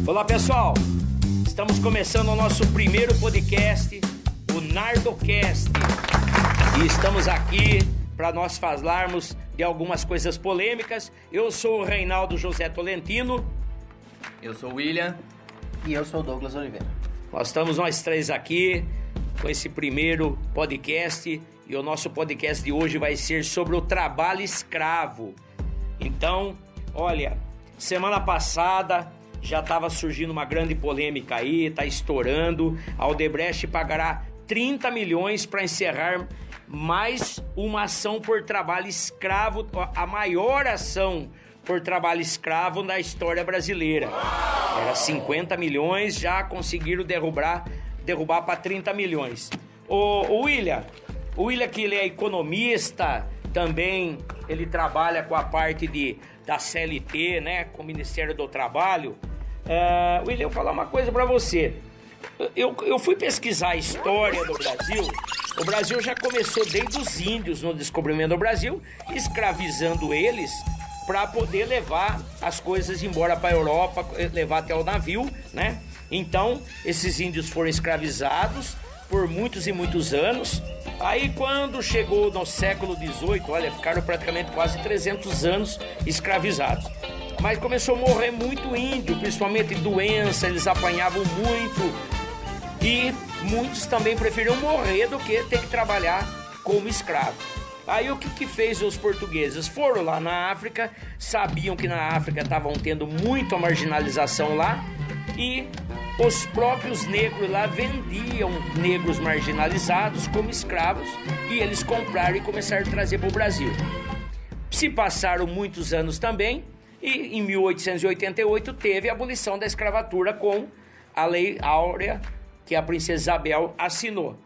Olá pessoal, estamos começando o nosso primeiro podcast, o NardoCast, e estamos aqui para nós falarmos de algumas coisas polêmicas. Eu sou o Reinaldo José Tolentino. Eu sou o William. E eu sou o Douglas Oliveira. Nós três aqui com esse primeiro podcast, e o nosso podcast de hoje vai ser sobre o trabalho escravo. Então, olha, semana passada já estava surgindo uma grande polêmica aí, está estourando. A Odebrecht pagará 30 milhões para encerrar mais uma ação por trabalho escravo, a maior ação por trabalho escravo da história brasileira. Era 50 milhões, já conseguiram derrubar para 30 milhões. O William que ele é economista, também ele trabalha com a parte da CLT, né, com o Ministério do Trabalho. William, eu vou falar uma coisa para você. Eu fui pesquisar a história do Brasil. O Brasil já começou desde os índios no descobrimento do Brasil, escravizando eles para poder levar as coisas embora para a Europa, levar até o navio, né? Então, esses índios foram escravizados por muitos e muitos anos. Aí, quando chegou no século XVIII, olha, ficaram praticamente quase 300 anos escravizados. Mas começou a morrer muito índio, principalmente doença, eles apanhavam muito. E muitos também preferiam morrer do que ter que trabalhar como escravo. Aí o que fez os portugueses? Foram lá na África, sabiam que na África estavam tendo muita marginalização lá, e os próprios negros lá vendiam negros marginalizados como escravos, e eles compraram e começaram a trazer para o Brasil. Se passaram muitos anos também, e em 1888 teve a abolição da escravatura com a Lei Áurea, que a princesa Isabel assinou.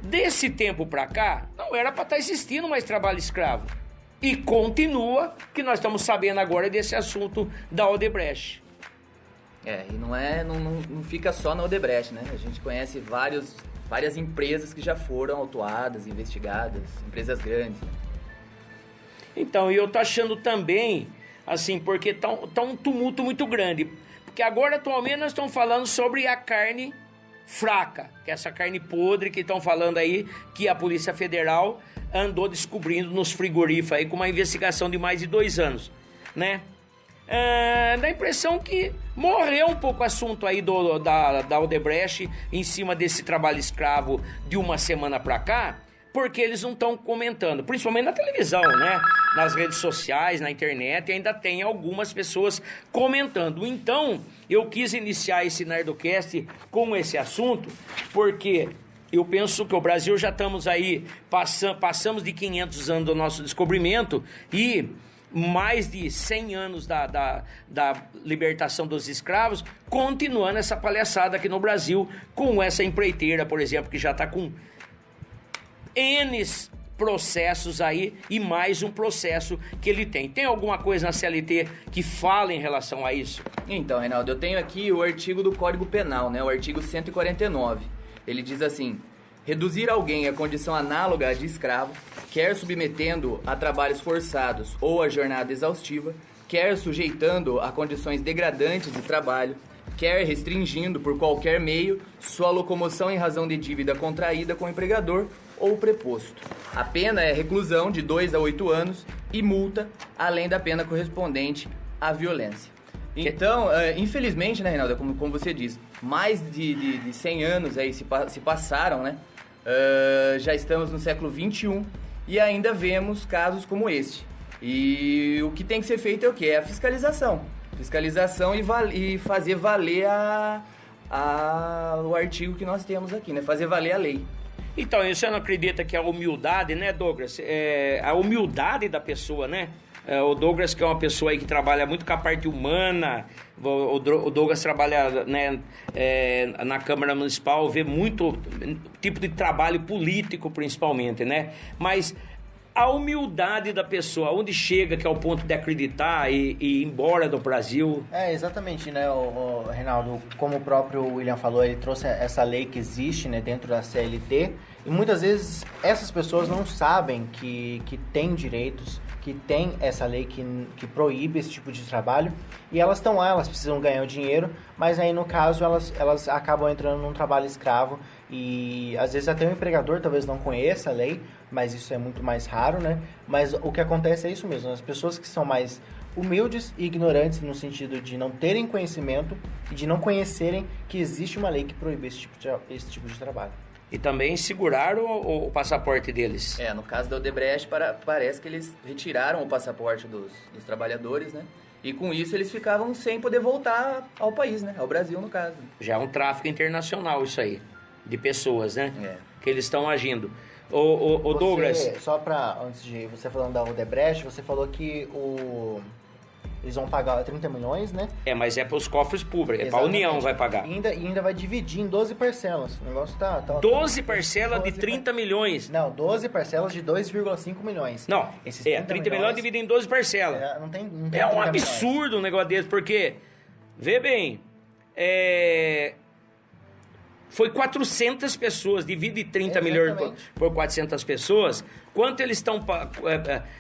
Desse tempo para cá, não era para estar existindo mais trabalho escravo. E continua, que nós estamos sabendo agora desse assunto da Odebrecht. E não fica só na Odebrecht, né? A gente conhece várias empresas que já foram autuadas, investigadas, empresas grandes. Então, eu tô achando também, assim, porque tá um tumulto muito grande. Porque agora, atualmente, nós estamos falando sobre a carne fraca, que é essa carne podre que estão falando aí, que a Polícia Federal andou descobrindo nos frigoríficos aí, com uma investigação de mais de 2 anos, né? Dá a impressão que morreu um pouco o assunto aí da Odebrecht em cima desse trabalho escravo de uma semana pra cá, porque eles não estão comentando, principalmente na televisão, né? Nas redes sociais, na internet, ainda tem algumas pessoas comentando. Então, eu quis iniciar esse NardoCast com esse assunto, porque eu penso que o Brasil já estamos aí, passamos de 500 anos do nosso descobrimento e mais de 100 anos da libertação dos escravos, continuando essa palhaçada aqui no Brasil, com essa empreiteira, por exemplo, que já está com N processos aí, e mais um processo que ele tem. Tem alguma coisa na CLT que fala em relação a isso? Então, Reinaldo, eu tenho aqui o artigo do Código Penal, né? O artigo 149. Ele diz assim: reduzir alguém à condição análoga à de escravo, quer submetendo a trabalhos forçados ou a jornada exaustiva, quer sujeitando a condições degradantes de trabalho, quer restringindo por qualquer meio sua locomoção em razão de dívida contraída com o empregador ou preposto. A pena é reclusão de 2 a 8 anos e multa, além da pena correspondente à violência. Então, infelizmente, né, Reinaldo, como você diz, mais de 100 anos aí se passaram, né? Já estamos no século XXI e ainda vemos casos como este. E o que tem que ser feito é o quê? É a fiscalização. Fiscalização e fazer valer o artigo que nós temos aqui, né? Fazer valer a lei. Então, você não acredita que a humildade, né, Douglas? A humildade da pessoa, né? O Douglas, que é uma pessoa aí que trabalha muito com a parte humana, o Douglas trabalha, né, na Câmara Municipal, vê muito tipo de trabalho político, principalmente, né? Mas a humildade da pessoa, onde chega, que é o ponto de acreditar e ir embora do Brasil. Exatamente, né, Reinaldo, como o próprio William falou, ele trouxe essa lei que existe, né, dentro da CLT, E muitas vezes essas pessoas não sabem que têm direitos, que tem essa lei que proíbe esse tipo de trabalho, e elas estão lá, elas precisam ganhar o dinheiro, mas aí no caso elas acabam entrando num trabalho escravo, e às vezes até o empregador talvez não conheça a lei, mas isso é muito mais raro, né? Mas o que acontece é isso mesmo, as pessoas que são mais humildes e ignorantes no sentido de não terem conhecimento e de não conhecerem que existe uma lei que proíbe esse tipo de trabalho. E também seguraram o passaporte deles. No caso da Odebrecht, parece que eles retiraram o passaporte dos trabalhadores, né? E com isso eles ficavam sem poder voltar ao país, né? Ao Brasil, no caso. Já é um tráfico internacional isso aí, de pessoas, né? Que eles estão agindo. O Douglas... Só para, antes de você falando da Odebrecht, você falou que eles vão pagar 30 milhões, né? Mas é para os cofres públicos, é para a União vai pagar. E ainda vai dividir em 12 parcelas. O negócio tá 12 parcelas de 30 milhões. Não, 12 parcelas de 2,5 milhões. Não, 30 milhões dividido em 12 parcelas. Não tem é um absurdo um negócio desse, porque, vê bem, foi 400 pessoas, divide 30 milhões por 400 pessoas. Quanto eles estão...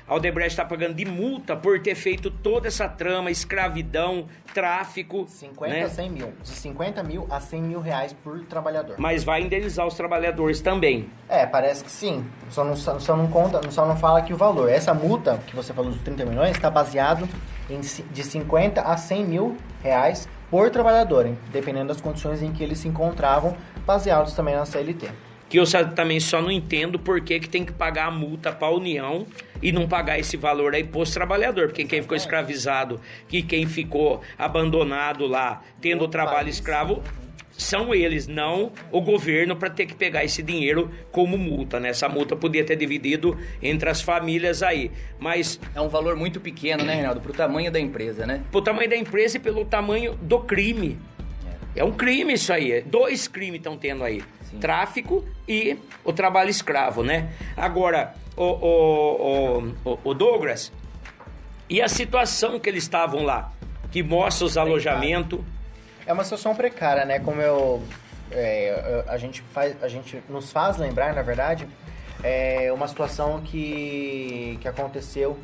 A Odebrecht está pagando de multa por ter feito toda essa trama, escravidão, tráfico. 50 a 100 mil. De 50 mil a 100 mil reais por trabalhador. Mas vai indenizar os trabalhadores também. Parece que sim. Só não fala aqui o valor. Essa multa que você falou dos 30 milhões está baseado de 50 a 100 mil reais por trabalhador, hein? Dependendo das condições em que eles se encontravam, baseados também na CLT. Que eu também só não entendo por que tem que pagar a multa para a União e não pagar esse valor aí para os trabalhadores. Porque quem ficou escravizado, quem ficou abandonado lá, tendo trabalho escravo, são eles, não o governo, para ter que pegar esse dinheiro como multa, né? Essa multa podia ter dividido entre as famílias aí, mas... É um valor muito pequeno, né, Reinaldo? Pro tamanho da empresa, né? Pro tamanho da empresa e pelo tamanho do crime. É um crime isso aí, 2 crimes estão tendo aí. Sim. Tráfico e o trabalho escravo, né? Agora, o Douglas, e a situação que eles estavam lá, que mostra os alojamentos... É uma situação precária, né? Como a gente nos faz lembrar, na verdade, uma situação que aconteceu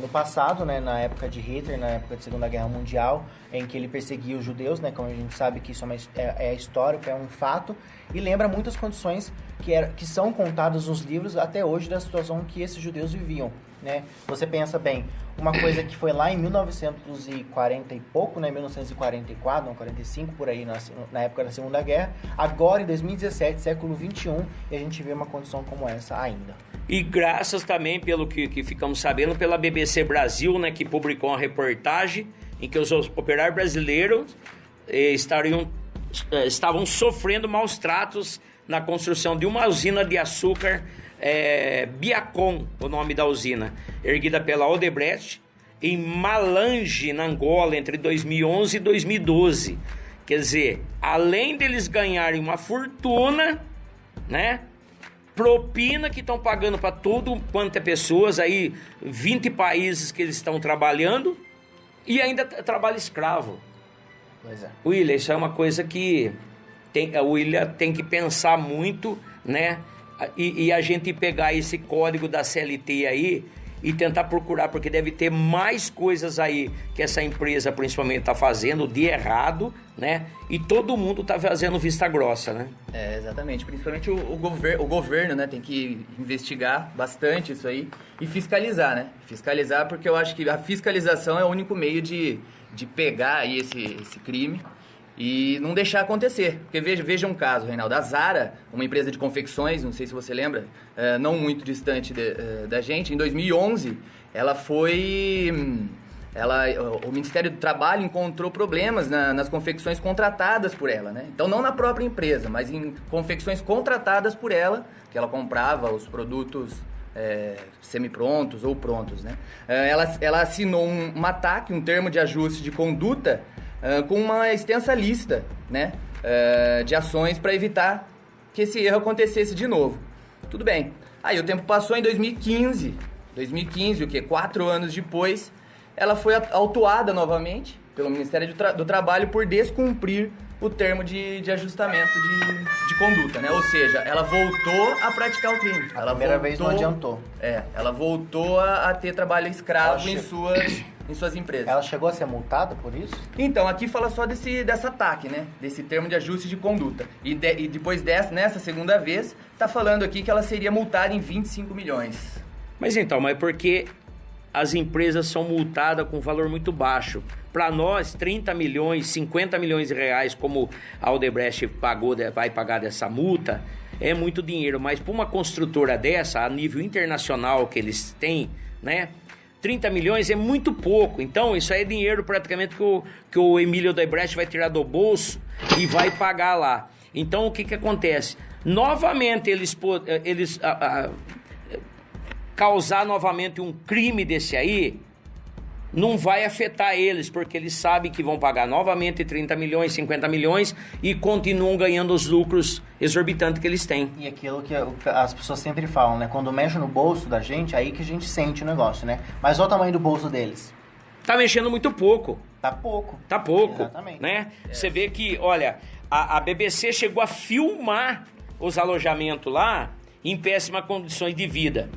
no passado, né? Na época de Hitler, na época da Segunda Guerra Mundial, em que ele perseguia os judeus, né? Como a gente sabe que isso é histórico, é um fato, e lembra muitas condições que são contadas nos livros até hoje da situação que esses judeus viviam, né? Você pensa bem, uma coisa que foi lá em 1940 e pouco, né, 1944, não, 45, por aí, na época da Segunda Guerra, agora em 2017, século 21, e a gente vê uma condição como essa ainda. E graças também, pelo que ficamos sabendo, pela BBC Brasil, né, que publicou uma reportagem em que os operários brasileiros estavam sofrendo maus tratos na construção de uma usina de açúcar, Biacon, o nome da usina, erguida pela Odebrecht, em Malange, na Angola, entre 2011 e 2012. Quer dizer, além deles ganharem uma fortuna, né? Propina que estão pagando para tudo quanto é pessoas, aí 20 países que eles estão trabalhando, e ainda trabalho escravo. Pois é. William, isso é uma coisa que a William tem que pensar muito, né? E a gente pegar esse código da CLT aí e tentar procurar, porque deve ter mais coisas aí que essa empresa principalmente está fazendo de errado, né? E todo mundo está fazendo vista grossa, né? Exatamente. Principalmente o governo, né? Tem que investigar bastante isso aí e fiscalizar, né? Fiscalizar, porque eu acho que a fiscalização é o único meio de pegar aí esse crime e não deixar acontecer. Porque veja um caso, Reinaldo. A Zara, uma empresa de confecções, não sei se você lembra, não muito distante da gente, em 2011, o Ministério do Trabalho encontrou problemas nas confecções contratadas por ela, né? Então, não na própria empresa, mas em confecções contratadas por ela, que ela comprava os produtos semi-prontos ou prontos, né? Ela assinou um ataque, um termo de ajuste de conduta com uma extensa lista, né, de ações para evitar que esse erro acontecesse de novo. Tudo bem. Aí o tempo passou, em 2015, o quê? 4 anos depois, ela foi autuada novamente pelo Ministério do Trabalho por descumprir o termo de ajustamento de conduta, né? Ou seja, ela voltou a praticar o crime. A primeira vez não adiantou. Ela voltou a ter trabalho escravo em suas empresas. Ela chegou a ser multada por isso? Então, aqui fala só dessa ataque, né? Desse termo de ajuste de conduta. E depois nessa segunda vez, tá falando aqui que ela seria multada em 25 milhões. Mas porque as empresas são multadas com valor muito baixo. Para nós, 30 milhões, 50 milhões de reais, como a Odebrecht vai pagar dessa multa, é muito dinheiro. Mas para uma construtora dessa, a nível internacional que eles têm, né? 30 milhões é muito pouco. Então, isso aí é dinheiro praticamente que o Emílio Odebrecht vai tirar do bolso e vai pagar lá. Então, o que acontece? Novamente, eles causar novamente um crime desse aí, não vai afetar eles, porque eles sabem que vão pagar novamente 30 milhões, 50 milhões e continuam ganhando os lucros exorbitantes que eles têm. E aquilo que as pessoas sempre falam, né? Quando mexe no bolso da gente, aí que a gente sente o negócio, né? Mas olha o tamanho do bolso deles. Tá mexendo muito pouco. Tá pouco. Tá pouco. Exatamente. Né? Você vê que, olha, a BBC chegou a filmar os alojamentos lá em péssimas condições de vida.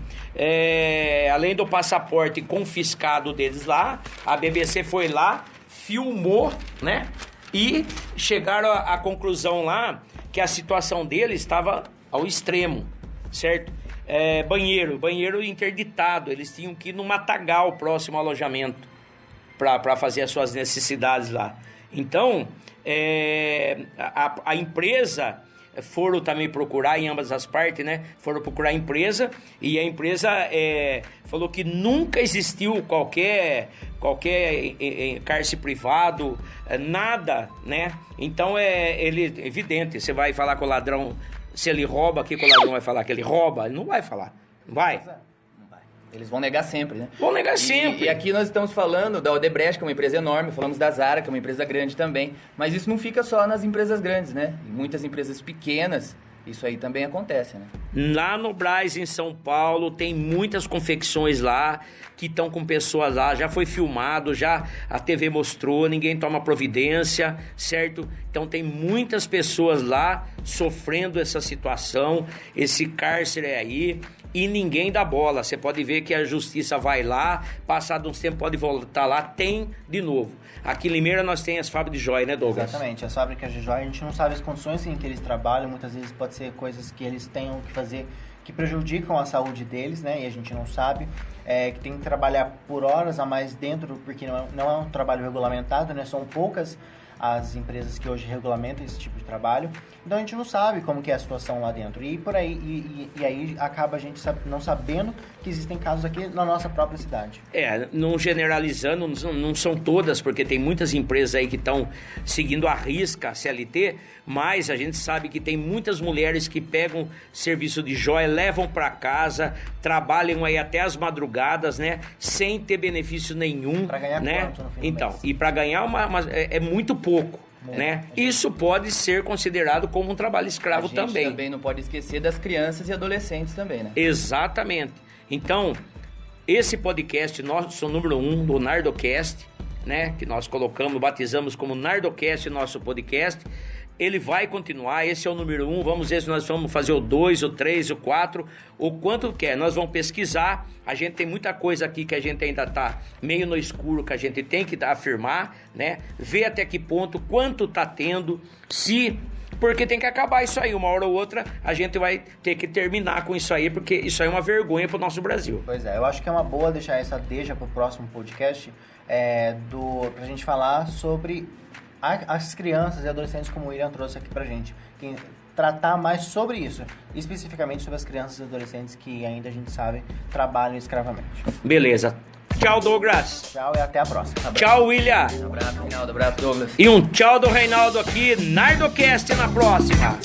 Além do passaporte confiscado deles lá, a BBC foi lá, filmou, né? E chegaram à conclusão lá que a situação deles estava ao extremo, certo? Banheiro interditado, eles tinham que ir no matagal próximo ao alojamento para fazer as suas necessidades lá. Então, a empresa... foram também procurar em ambas as partes, né? Foram procurar a empresa e a empresa falou que nunca existiu qualquer cárcere privado, nada, né? Então é evidente, você vai falar com o ladrão, se ele rouba, o que o ladrão vai falar? Que ele rouba? Ele não vai falar, não vai? Eles vão negar sempre, né? Vão negar sempre. E aqui nós estamos falando da Odebrecht, que é uma empresa enorme, falamos da Zara, que é uma empresa grande também. Mas isso não fica só nas empresas grandes, né? Em muitas empresas pequenas, isso aí também acontece, né? Lá no Brás, em São Paulo, tem muitas confecções lá que estão com pessoas lá. Já foi filmado, já a TV mostrou, ninguém toma providência, certo? Então tem muitas pessoas lá sofrendo essa situação, esse cárcere aí, e ninguém dá bola. Você pode ver que a justiça vai lá, passado uns tempos pode voltar lá, tem de novo. Aqui em Limeira nós temos as fábricas de joia, né, Douglas? Exatamente, as fábricas de joia, a gente não sabe as condições em que eles trabalham, muitas vezes pode ser coisas que eles tenham que fazer que prejudicam a saúde deles, né, e a gente não sabe, que tem que trabalhar por horas a mais dentro, porque não é um trabalho regulamentado, né, são poucas as empresas que hoje regulamentam esse tipo de trabalho, então a gente não sabe como que é a situação lá dentro, e por aí, e aí acaba a gente não sabendo que existem casos aqui na nossa própria cidade. Não generalizando, não são todas, porque tem muitas empresas aí que estão seguindo à risca a CLT, mas a gente sabe que tem muitas mulheres que pegam serviço de joia, levam para casa, trabalham aí até as madrugadas, né, sem ter benefício nenhum. Para ganhar, né? Quanto no fim do mês? E para ganhar é muito pouco. Né? Isso pode ser considerado como um trabalho escravo também. A gente também não pode esquecer das crianças e adolescentes também, né? Exatamente. Então, esse podcast nosso número 1 do Nardocast, né? Que nós batizamos como Nardocast, nosso podcast. Ele vai continuar, esse é o número 1, vamos ver se nós vamos fazer o 2, o 3, o 4, o quanto quer. Nós vamos pesquisar, a gente tem muita coisa aqui que a gente ainda está meio no escuro, que a gente tem que afirmar, né? Ver até que ponto, quanto está tendo, porque tem que acabar isso aí, uma hora ou outra a gente vai ter que terminar com isso aí, porque isso aí é uma vergonha para o nosso Brasil. Pois é, eu acho que é uma boa deixar essa deixa para o próximo podcast, pra gente falar sobre as crianças e adolescentes, como o William trouxe aqui pra gente, tratar mais sobre isso, especificamente sobre as crianças e adolescentes que ainda a gente sabe trabalham escravamente. Beleza. Tchau, Douglas. Tchau e até a próxima. Tchau, William. Abraço, Reinaldo. Abraço, Douglas. E um tchau do Reinaldo aqui, Nardocast na próxima.